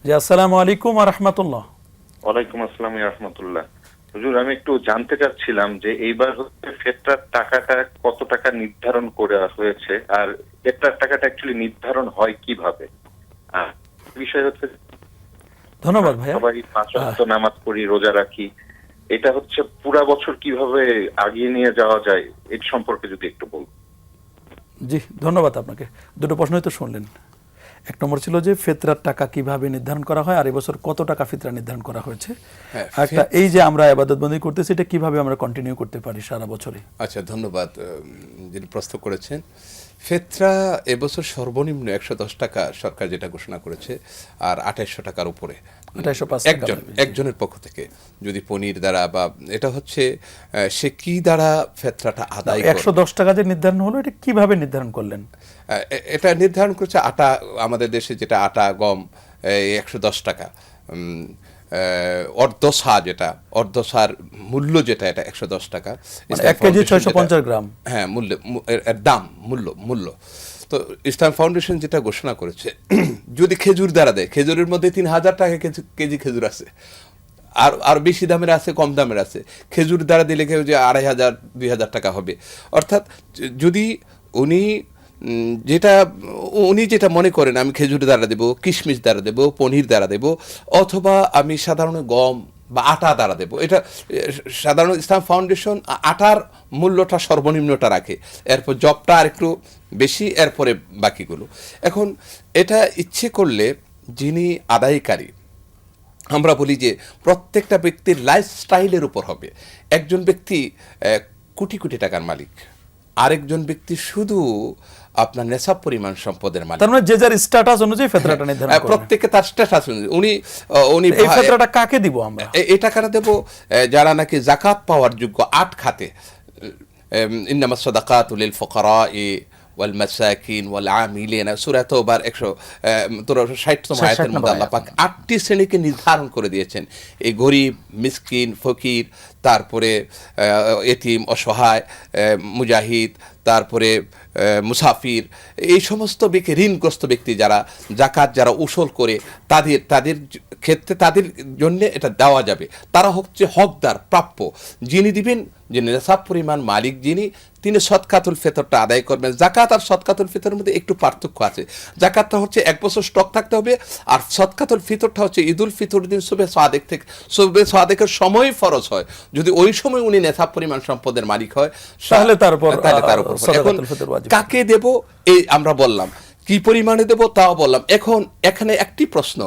জি, আসসালামু আলাইকুম ওয়া রাহমাতুল্লাহ। ওয়ালাইকুম আসসালাম ওয়া রাহমাতুল্লাহ। হুজুর, আমি একটু জানতে চাচ্ছিলাম যে এইবার হচ্ছে ফেতরার টাকাটা কত টাকা নির্ধারণ করা হয়েছে, আর ফেতরার টাকাটা অ্যাকচুয়ালি নির্ধারণ হয় কিভাবে? আর বিষয় হচ্ছে ধন্যবাদ ভাইয়া। সবাই পাঁচ ওয়াক্ত নামাজ পড়ি, রোজা রাখি, এটা হচ্ছে পুরা বছর কিভাবে আগিয়ে নিয়ে যাওয়া যায় এর সম্পর্কে যদি একটু বলুন। জি, ধন্যবাদ আপনাকে। দুটো প্রশ্নই তো শুনলেন। এক নম্বর ছিল যে ফিতরার টাকা কিভাবে নির্ধারণ করা হয়, আর এবছর কত টাকা ফিতরা নির্ধারণ করা হয়েছে। আর একটা এই যে আমরা ইবাদতবন্দি করতেছি, এটা কিভাবে আমরা কন্টিনিউ করতে পারি সারা বছরে। আচ্ছা, ধন্যবাদ যিনি প্রশ্ন করেছেন। ফেতরা এবছর সর্বনিম্ন 110 টাকা সরকার যেটা ঘোষণা করেছে, আর 2800 টাকার উপরে 2805 টাকা একজনের পক্ষ থেকে যদি পনির দ্বারা বা এটা হচ্ছে সে কি দ্বারা ফেতরাটা আদায় করে। 110 টাকা যে নির্ধারণ হলো, এটা কিভাবে নির্ধারণ করলেন? এটা নির্ধারণ করেছে আটা, আমাদের দেশে যেটা আটা গম 110 টাকা, অর্ধসা যেটা অর্ধসার মূল্য যেটা এটা 110 টাকা, 1 কেজি 650 গ্রাম। হ্যাঁ, মূল্য এর দাম মূল্য। তো ইসলাম ফাউন্ডেশন যেটা ঘোষণা করেছে, যদি খেজুর দ্বারা দেয়, খেজুরের মধ্যে 3000 টাকা কেজি খেজুর আছে, আর বেশি দামের আছে, কম দামের আছে। খেজুর দ্বারা দিলে কেউ যে 2500 2000 টাকা হবে। অর্থাৎ যদি উনি যেটা মনে করেন, আমি খেজুর দ্বারা দেব, কিশমিশ দ্বারা দেব, পনির দ্বারা দেব, অথবা আমি সাধারণ গম বা আটা দ্বারা দেব, এটা সাধারণ ইসলাম ফাউন্ডেশন আটার মূল্যটা সর্বনিম্নটা রাখে, এরপর জবটা আর একটু বেশি, এরপরে বাকিগুলো। এখন এটা ইচ্ছে করলে যিনি আদায়কারী, আমরা বলি যে প্রত্যেকটা ব্যক্তির লাইফস্টাইলের উপর হবে। একজন ব্যক্তি কোটি কোটি টাকার মালিক, আরেকজন ব্যক্তি শুধু আপনার নেশাব পরিমাণ সম্পদের মালিক। তার মানে যে যার স্ট্যাটাস অনুযায়ী ফিতরাটা নির্ধারণ করবে। প্রত্যেকে তার স্ট্যাটাস অনুযায়ী উনি এই ফিতরাটা কাকে দিব আমরা? এই টাকাটা দেব যারা নাকি জাকাত পাওয়ার যোগ্য 8 খাতে। ইন্নামাস সাদাকাতু লিল ফুকারা'i ওয়াল মাসাকিন ওয়াল আমিলিনা, সূরা তাওবার 160 আয়াতের মধ্যে আল্লাহ পাক 8টি শ্রেণীকে নির্ধারণ করে দিয়েছেন। এই গরিব, মিসকিন, ফকির, তারপরে এতিম, অসহায়, মুজাহিদ, তারপরে মুসাফির, এই সমস্ত ব্যক্তি, ঋণগ্রস্ত ব্যক্তি যারা জাকাত যারা উসুল করে, তাদের ক্ষেত্রে তাদের জন্য এটা দেওয়া যাবে। তারা হচ্ছে হকদার, প্রাপ্য। যিনি দিবেন, যে নেশাব পরিমাণ মালিক যিনি, তিনি সদকাতুল ফিতরটা আদায় করবেন। জাকাত আর সদকাতুল ফিতরের মধ্যে একটু পার্থক্য আছে। জাকাতটা হচ্ছে 1 বছর স্টক থাকতে হবে, আর সদকাতুল ফিতরটা হচ্ছে ঈদুল ফিতর দিন সুবে সাদেকের সময় ফরজ হয়। যদি ওই সময় উনি নেশাব পরিমাণ সম্পদের মালিক হয়, তাহলে তার উপর। এখন কাকে দেব এই আমরা বললাম, কি পরিমাণে দেব তাও বললাম। এখন এখানে একটি প্রশ্ন,